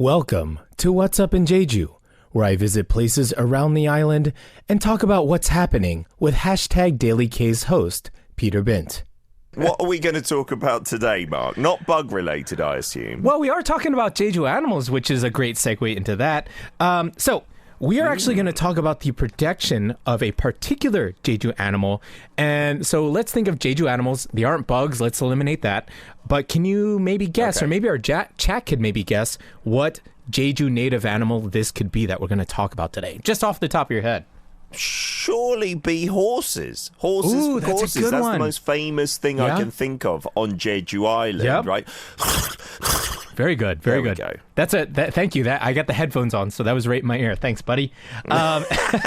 Welcome to What's Up in Jeju, where I visit places around the island and talk about what's happening with hashtag Daily K's host, Peter Bint. What are we going to talk about today, Mark? Not bug-related, I assume. Well, we are talking about Jeju animals, which is a great segue into that. So we are actually going to talk about the protection of a particular Jeju animal. And so let's think of Jeju animals. They aren't bugs. Let's eliminate that. But can you maybe guess, or maybe our chat could maybe guess, what Jeju native animal this could be that we're going to talk about today? Just off the top of your head. Surely be horses. Horses. Ooh, with that's horses. a good That's one. the most famous thing I can think of on Jeju Island, right? Very good. Very good. Go. That's thank you. That I got the headphones on, so that was right in my ear. Thanks, buddy.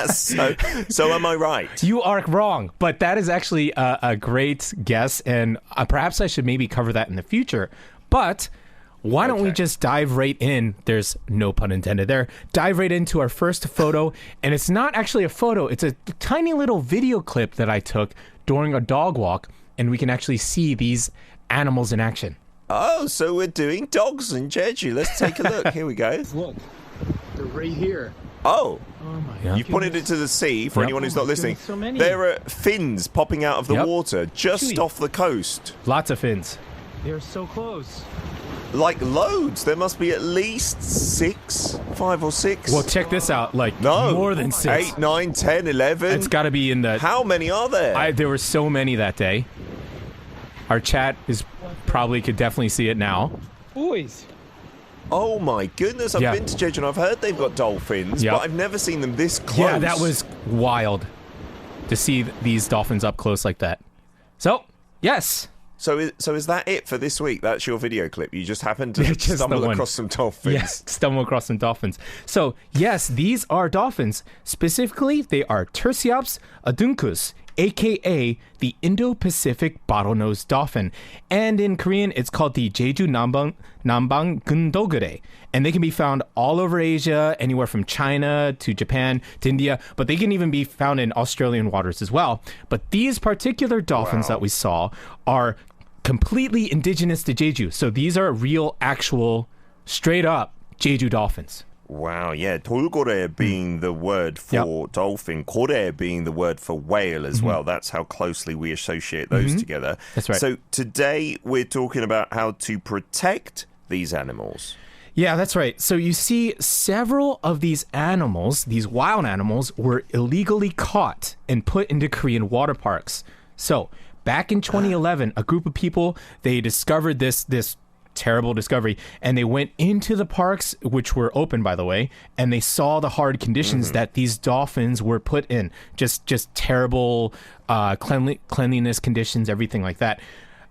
So am I right? You are wrong, but that is actually a great guess, and perhaps I should maybe cover that in the future. But why don't we just dive right in? There's no pun intended there. Dive right into our first photo, and it's not actually a photo. It's a tiny little video clip that I took during a dog walk, and we can actually see these animals in action. Oh, so we're doing dogs in Jeju. Let's take a look. Here we go. Look, they're right here. Oh, Yeah. you pointed it to the sea for anyone who's not listening. So many. There are fins popping out of the Yep. water just Chewy. off the coast. Lots of fins. They're so close. Like loads. There must be at least 5 or 6. Well, check this out. Like No. more than 6. 8, 9, 10, 11. It's got to be in the. How many are there? There were so many that day. Our chat is probably could definitely see it now. Boys. Oh my goodness, I've been to Jeju and I've heard they've got dolphins, Yep. but I've never seen them this close. Yeah, that was wild to see these dolphins up close like that. So, yes. So is that it for this week? That's your video clip. You just happened to Just the stumble one. across some dolphins. Yes, stumble across some dolphins. So, yes, these are dolphins. Specifically, they are Tursiops aduncus, aka the Indo-Pacific bottlenose dolphin. And in Korean, it's called the Jeju Nambang Gundogure. And they can be found all over Asia, anywhere from China to Japan to India, but they can even be found in Australian waters as well. But these particular dolphins that we saw are completely indigenous to Jeju. So these are real, actual, straight up Jeju dolphins. Wow, yeah. 돌고래 being the word for dolphin, 고래 being the word for whale as well. That's how closely we associate those together. That's right. So today we're talking about how to protect these animals. Yeah, that's right. So you see, several of these animals, these wild animals, were illegally caught and put into Korean water parks. So back in 2011, a group of people, they discovered this terrible discovery, and they went into the parks, which were open, by the way, and they saw the hard conditions that these dolphins were put in. Just terrible cleanliness conditions, everything like that.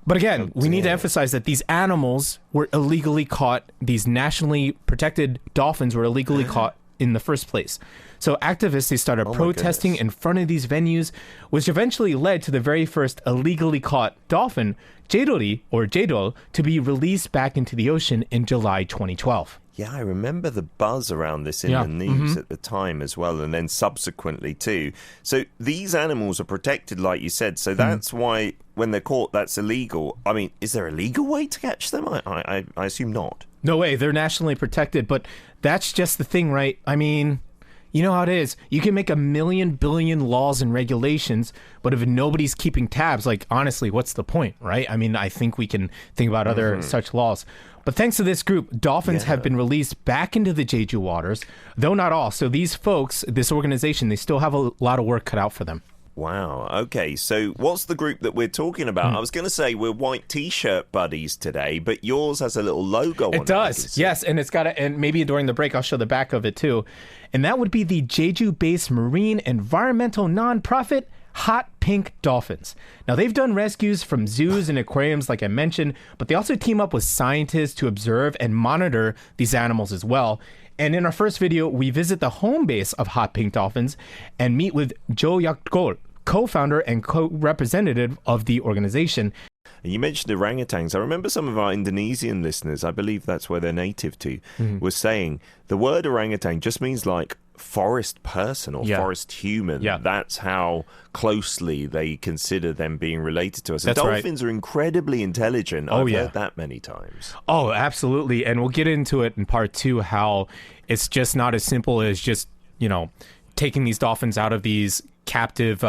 But again, we need to emphasize that these animals were illegally caught. These nationally protected dolphins were illegally caught in the first place. So activists, they started protesting in front of these venues, which eventually led to the very first illegally caught dolphin, Jeodori, or Jedo, to be released back into the ocean in July 2012. Yeah, I remember the buzz around this in the news at the time as well, and then subsequently too. So these animals are protected, like you said, so that's why when they're caught, that's illegal. I mean, is there a legal way to catch them? I assume not. No way, they're nationally protected, but that's just the thing, right? I mean, you know how it is. You can make 1 billion laws and regulations, but if nobody's keeping tabs, like, honestly, what's the point, right? I mean, I think we can think about other such laws. But thanks to this group, dolphins have been released back into the Jeju waters, though not all. So these folks, this organization, they still have a lot of work cut out for them. Wow. Okay. So what's the group that we're talking about? I was going to say we're white t-shirt buddies today, but yours has a little logo on it. It does. Yes. And it's got and maybe during the break, I'll show the back of it too. And that would be the Jeju-based marine environmental nonprofit Hot Pink Dolphins. Now, they've done rescues from zoos and aquariums, like I mentioned, but they also team up with scientists to observe and monitor these animals as well. And in our first video, we visit the home base of Hot Pink Dolphins and meet with Jo Yak-gol, co-founder and co-representative of the organization. And you mentioned orangutans. I remember some of our Indonesian listeners, I believe that's where they're native to, were saying the word orangutan just means like forest person or forest human. Yeah. That's how closely they consider them being related to us. That's and dolphins are incredibly intelligent. I've heard that many times. Oh, absolutely. And we'll get into it in part 2, how it's just not as simple as just, taking these dolphins out of these captive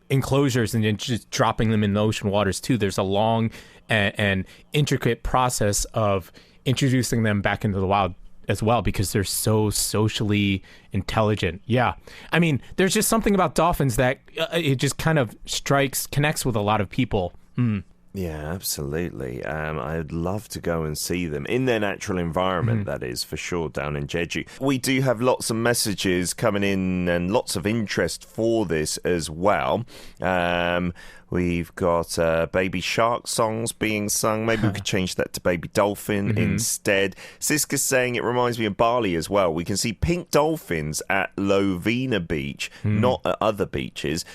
enclosures and then just dropping them in the ocean waters too. There's a long and intricate process of introducing them back into the wild as well, because they're so socially intelligent. Yeah. I mean, there's just something about dolphins that it just kind of connects with a lot of people. Yeah, absolutely. I'd love to go and see them in their natural environment, that is, for sure, down in Jeju. We do have lots of messages coming in and lots of interest for this as well. We've got baby shark songs being sung. Maybe we could change that to baby dolphin instead. Siska's saying it reminds me of Bali as well. We can see pink dolphins at Lovina Beach, not at other beaches.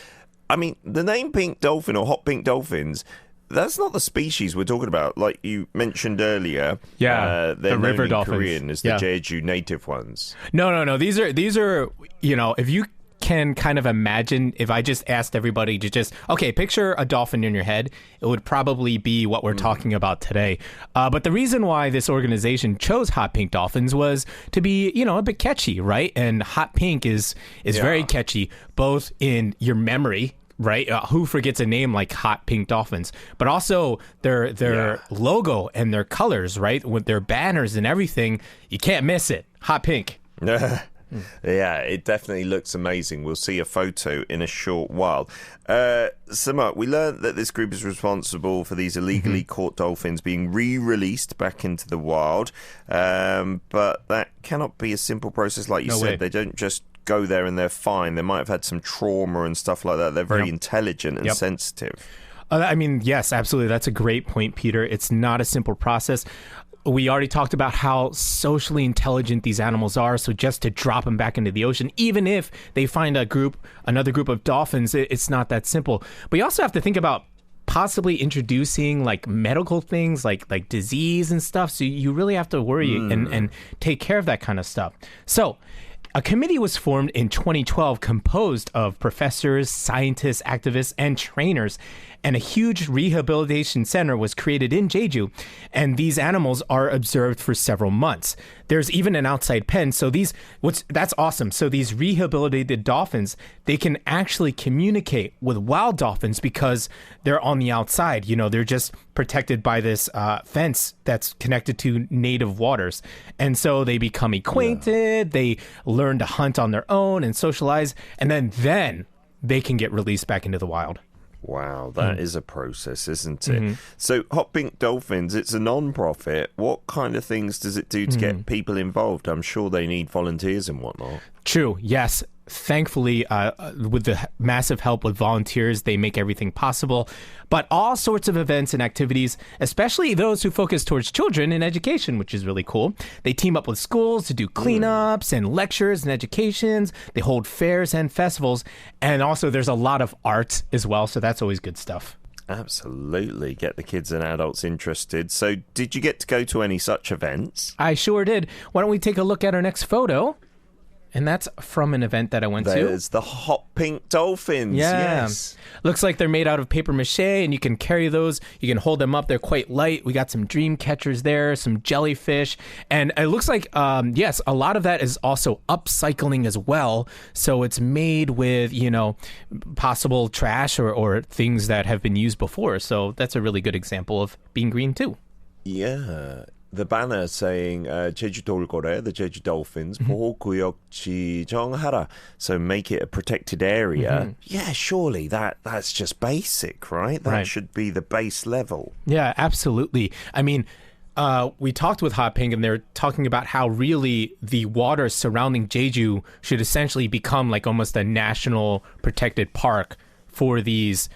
I mean, the name pink dolphin or hot pink dolphins, that's not the species we're talking about. Like you mentioned earlier, they're the river known in dolphins. Korean as the Jeju native ones. No. These are if you can kind of imagine, if I just asked everybody to picture a dolphin in your head, it would probably be what we're talking about today. But the reason why this organization chose hot pink dolphins was to be, a bit catchy, right? And hot pink is very catchy, both in your memory, right? Who forgets a name like Hot Pink Dolphins? But also their logo and their colors, right? With their banners and everything, you can't miss it. Hot pink. Yeah, it definitely looks amazing. We'll see a photo in a short while. Mark, we learned that this group is responsible for these illegally caught dolphins being re-released back into the wild. But that cannot be a simple process, like you said. They don't just go there and they're fine. They might have had some trauma and stuff like that. They're very intelligent and sensitive. I mean, yes, absolutely. That's a great point, Peter. It's not a simple process. We already talked about how socially intelligent these animals are. So just to drop them back into the ocean, even if they find another group of dolphins, it's not that simple. But you also have to think about possibly introducing like medical things like disease and stuff. So you really have to worry and take care of that kind of stuff. So a committee was formed in 2012 composed of professors, scientists, activists, and trainers, and a huge rehabilitation center was created in Jeju, and these animals are observed for several months. There's even an outside pen, so that's awesome. So these rehabilitated dolphins, they can actually communicate with wild dolphins because they're on the outside. They're just protected by this fence that's connected to native waters. And so they become acquainted, they learn to hunt on their own and socialize, and then they can get released back into the wild. Wow, that is a process, isn't it? So Hot Pink Dolphins, it's a non-profit. What kind of things does it do to get people involved? I'm sure they need volunteers and whatnot. True, yes. Thankfully, with the massive help with volunteers, they make everything possible. But all sorts of events and activities, especially those who focus towards children and education, which is really cool. They team up with schools to do cleanups and lectures and educations. They hold fairs and festivals. And also there's a lot of art as well. So that's always good stuff. Absolutely. Get the kids and adults interested. So did you get to go to any such events? I sure did. Why don't we take a look at our next photo? And that's from an event that I went to. There's the Hot Pink Dolphins. Yeah. Yes. Looks like they're made out of paper mache, and you can carry those. You can hold them up. They're quite light. We got some dream catchers there, some jellyfish. And it looks like, yes, a lot of that is also upcycling as well. So it's made with, possible trash or things that have been used before. So that's a really good example of being green too. Yeah. The banner saying 제주 돌고래, the Jeju Dolphins, 보호구역 지정하라. So make it a protected area. Yeah, surely that's just basic, right? That should be the base level. Yeah, absolutely. I mean, we talked with Hot Pink, and they're talking about how really the water surrounding Jeju should essentially become like almost a national protected park for these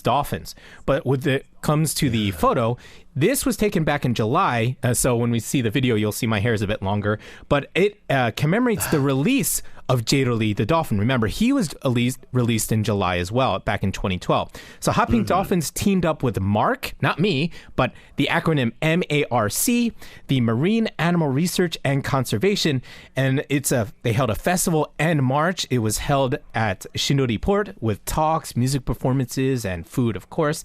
dolphins. But with the comes to the photo, this was taken back in July. So when we see the video, you'll see my hair is a bit longer. But it commemorates the release of Jeju the dolphin. Remember, he was released in July as well, back in 2012. So Pink Dolphins teamed up with MARC, not me, but the acronym MARC, the Marine Animal Research and Conservation. And they held a festival and march. It was held at Shinori Port with talks, music performances, and food, of course.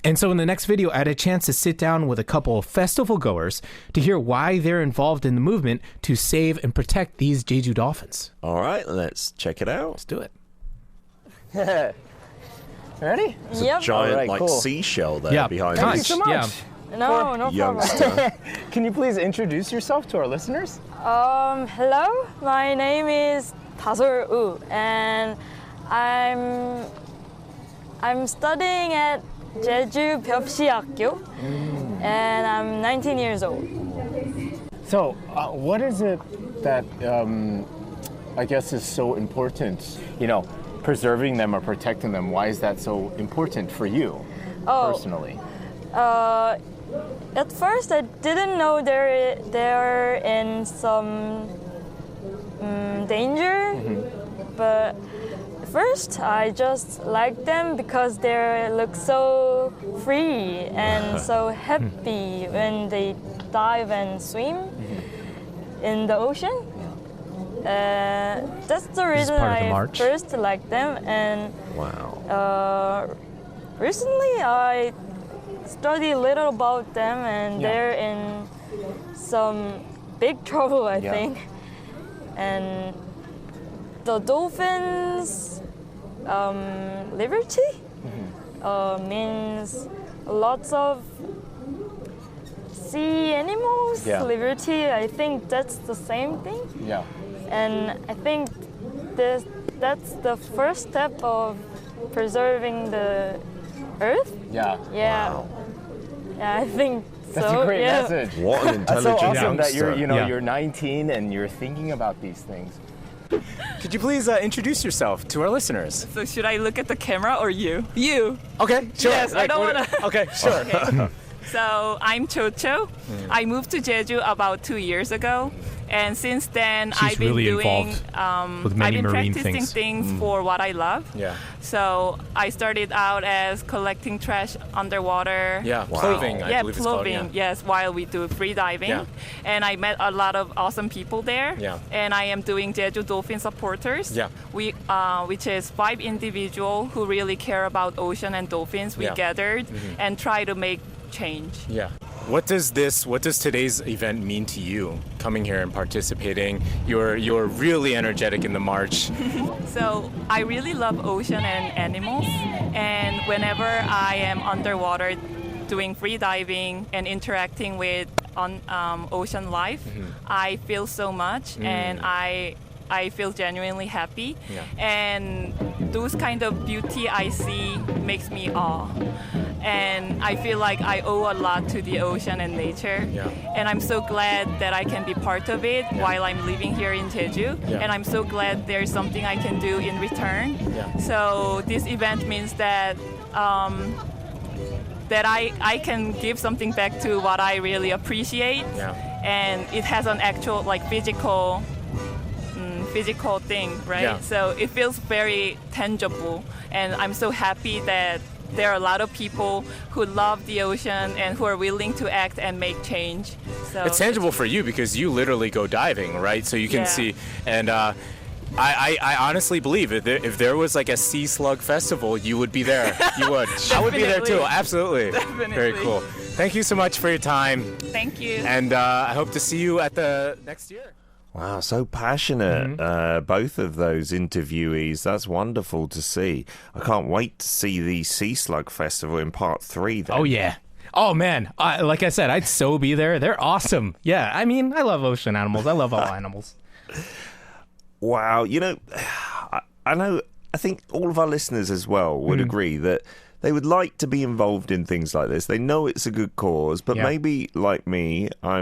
And so in the next video, I had a chance to sit down with a couple of festival goers to hear why they're involved in the movement to save and protect these Jeju dolphins. All right, let's check it out. Let's do it. Ready? It's a giant, cool. seashell there behind us. Thank you so much. Yeah. No problem. Youngster. Can you please introduce yourself to our listeners? Hello, my name is Dasol Woo, and I'm studying at Jeju 벽시학교, and I'm 19 years old. So, what is it that I guess is so important? Preserving them or protecting them. Why is that so important for you personally? At first, I didn't know they're in some danger, but first I just like them because they look so free and so happy when they dive and swim in the ocean. That's the reason I first liked them. And recently I studied a little about them, and they're in some big trouble, I think. And the dolphins' liberty means lots of sea animals' liberty. I think that's the same thing. Yeah. And I think that's the first step of preserving the earth. Yeah. Yeah. Wow. Yeah, I think That's so. a great message. What an That's so intelligent awesome that youngster. you're 19 and you're thinking about these things. Could you please introduce yourself to our listeners? So should I look at the camera or you? You. Okay, sure. Yes, I don't want to. Okay, sure. Okay. So I'm Chocho. I moved to Jeju about 2 years ago. And since then, She's I've been really doing, involved with many I've been marine practicing things for what I love. Yeah. So I started out as collecting trash underwater. Yeah, ploving, I believe it's called. ploving, yes, while we do free diving. Yeah. And I met a lot of awesome people there. Yeah. And I am doing Jeju Dolphin Supporters. Yeah. Which is 5 individuals who really care about ocean and dolphins. We gathered and try to make change. Yeah. What does today's event mean to you? Coming here and participating, you're really energetic in the march. So I really love ocean and animals, and whenever I am underwater doing free diving and interacting with ocean life, I feel so much, and I feel genuinely happy. Yeah. And those kind of beauty I see makes me awe. And I feel like I owe a lot to the ocean and nature. Yeah. And I'm so glad that I can be part of it while I'm living here in Jeju. Yeah. And I'm so glad there's something I can do in return. Yeah. So this event means that that I can give something back to what I really appreciate. Yeah. And it has an actual physical thing, right? Yeah. So it feels very tangible, and I'm so happy that there are a lot of people who love the ocean and who are willing to act and make change. So It's tangible for you because you literally go diving, right? So you can see, and I honestly believe if there was like a sea slug festival, you would be there. You would. I would be there too. Absolutely. Definitely. Very cool. Thank you so much for your time. Thank you. And I hope to see you at the next year. Wow, so passionate, both of those interviewees. That's wonderful to see. I can't wait to see the Sea Slug Festival in part 3 then. Oh, yeah. Oh, man. Like I said, I'd so be there. They're awesome. Yeah, I mean, I love ocean animals. I love all animals. Wow, I think all of our listeners as well would agree that they would like to be involved in things like this. They know it's a good cause, but maybe like me, I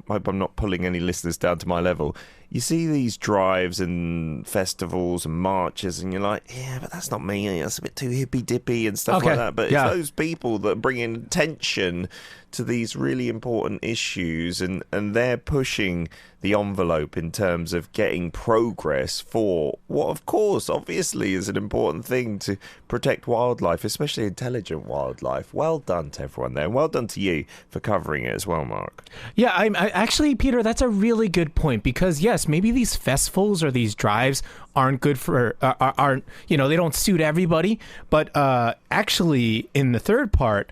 hope I'm not pulling any listeners down to my level. You see these drives and festivals and marches, and you're like, yeah, but that's not me. That's a bit too hippy-dippy and stuff like that. But it's those people that bring in attention to these really important issues, and they're pushing the envelope in terms of getting progress for what, of course, obviously is an important thing to protect wildlife, especially intelligent wildlife. Well done to everyone there, and well done to you for covering it as well, Mark. Yeah, I actually, Peter, that's a really good point, because yes, maybe these festivals or these drives aren't good for aren't, you know, they don't suit everybody, but actually in the third part,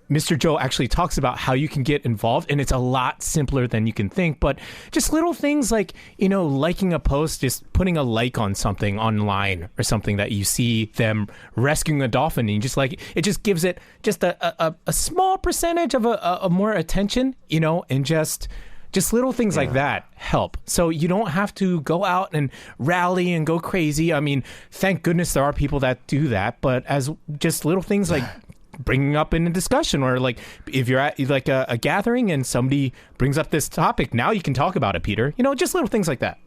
Mr. Joe actually talks about how you can get involved, and it's a lot simpler than you can think. But just little things like, you know, liking a post, just putting a like on something online or something that you see them rescuing a dolphin, and you just like it, just gives it just a small percentage of a more attention, you know, and just little things like that help. So you don't have to go out and rally and go crazy. I mean, thank goodness there are people that do that, but as just little things like bringing up in a discussion, or like if you're at like a gathering and somebody brings up this topic, now you can talk about it, Peter. You know, just little things like that.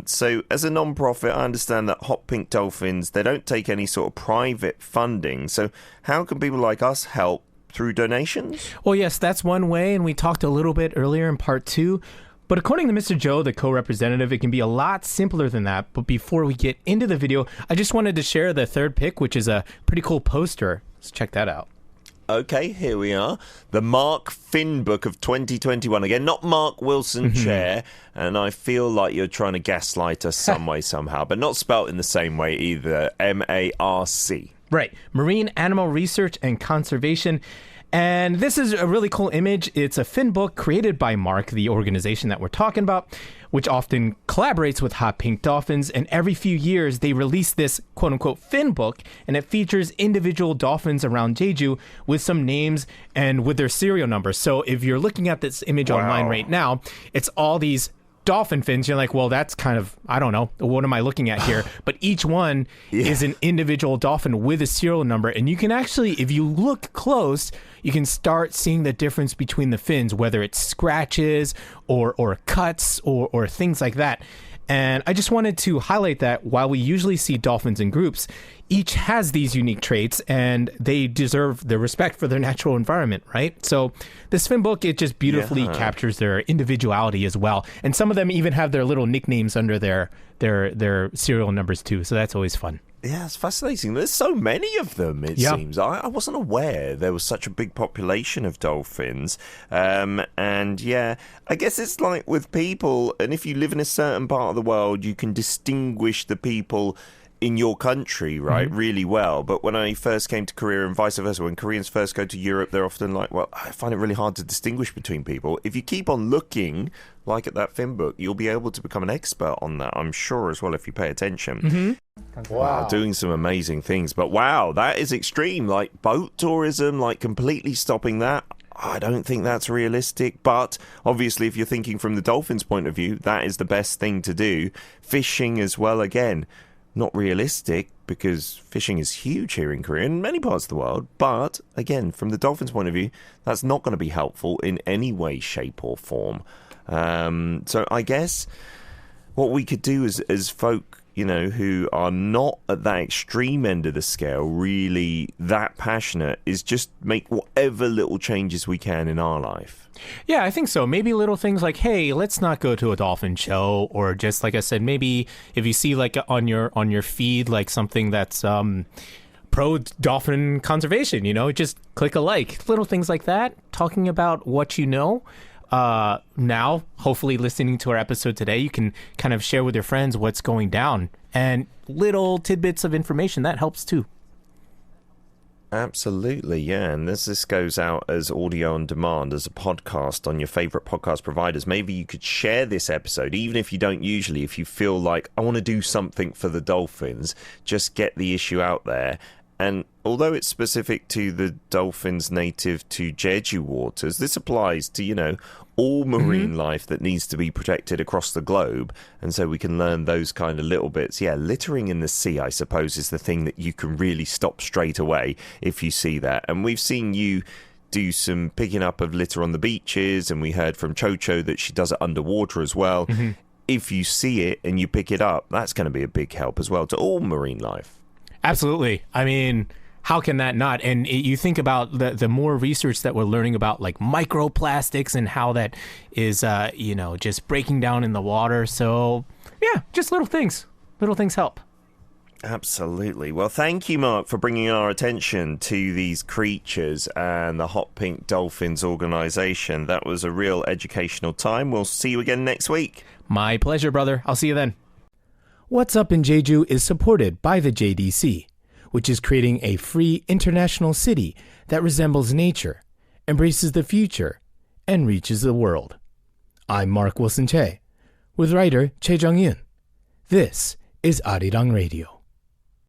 So as a non-profit, I understand that Hot Pink Dolphins, they don't take any sort of private funding. So how can people like us help? Through donations? Well, yes, that's one way, and we talked a little bit earlier in part 2. But according to Mr. Joe, the co-representative, it can be a lot simpler than that. But before we get into the video, I just wanted to share the third pick, which is a pretty cool poster. Let's check that out. Okay, here we are. The Mark Finn book of 2021. Again, not Mark Wilson Chair. And I feel like you're trying to gaslight us some way, somehow. But not spelt in the same way either. M-A-R-C. Right. Marine Animal Research and Conservation. And this is a really cool image. It's a fin book created by Mark, the organization that we're talking about, which often collaborates with Hot Pink Dolphins. And every few years, they release this quote-unquote fin book, and it features individual dolphins around Jeju with some names and with their serial numbers. So if you're looking at this image online right now, it's all these dolphin fins. You're like, well, that's kind of, I don't know, what am I looking at here? But each one is an individual dolphin with a serial number, and you can actually, if you look close, you can start seeing the difference between the fins, whether it's scratches or cuts or things like that. And I just wanted to highlight that while we usually see dolphins in groups, each has these unique traits, and they deserve the respect for their natural environment, right? So this fin book, it just beautifully captures their individuality as well. And some of them even have their little nicknames under their serial numbers too. So that's always fun. Yeah, it's fascinating. There's so many of them, it seems. I wasn't aware there was such a big population of dolphins. And yeah, I guess it's like with people, and if you live in a certain part of the world, you can distinguish the people in your country, right, really well. But when I first came to Korea and vice versa, when Koreans first go to Europe, they're often like, well, I find it really hard to distinguish between people. If you keep on looking, like at that fin book, you'll be able to become an expert on that, I'm sure, as well, if you pay attention. Wow, doing some amazing things. But wow, that is extreme. Like boat tourism, like completely stopping that. I don't think that's realistic, but obviously if you're thinking from the dolphins' point of view, that is the best thing to do. Fishing as well, again, not realistic because fishing is huge here in Korea and many parts of the world. But again, from the dolphins' point of view, that's not going to be helpful in any way, shape or form. So I guess what we could do as folk, you know, who are not at that extreme end of the scale, really that passionate, is just make whatever little changes we can in our life. Yeah, I think so. Maybe little things like, hey, let's not go to a dolphin show, or just like I said, maybe if you see like on your feed like something that's pro dolphin conservation, you know, just click a like. Little things like that. Talking about what you know. Now, hopefully listening to our episode today, you can kind of share with your friends what's going down, and little tidbits of information that helps too. Absolutely, yeah. And as this goes out as audio on demand, as a podcast on your favorite podcast providers, maybe you could share this episode, even if you don't usually, if you feel like, I want to do something for the dolphins, just get the issue out there. And although it's specific to the dolphins native to Jeju waters, this applies to, all marine life that needs to be protected across the globe. And so we can learn those kind of little bits. Yeah, littering in the sea, I suppose, is the thing that you can really stop straight away if you see that. And we've seen you do some picking up of litter on the beaches, and we heard from Chocho that she does it underwater as well. If you see it and you pick it up, that's going to be a big help as well to all marine life. Absolutely. I mean, how can that not? And you think about the more research that we're learning about like microplastics and how that is, just breaking down in the water. So yeah, just little things. Little things help. Absolutely. Well, thank you, Mark, for bringing our attention to these creatures and the Hot Pink Dolphins organisation. That was a real educational time. We'll see you again next week. My pleasure, brother. I'll see you then. What's Up in Jeju is supported by the JDC, which is creating a free international city that resembles nature, embraces the future, and reaches the world. I'm Mark Wilson Che, with writer Che Jung-yun. This is Arirang Radio.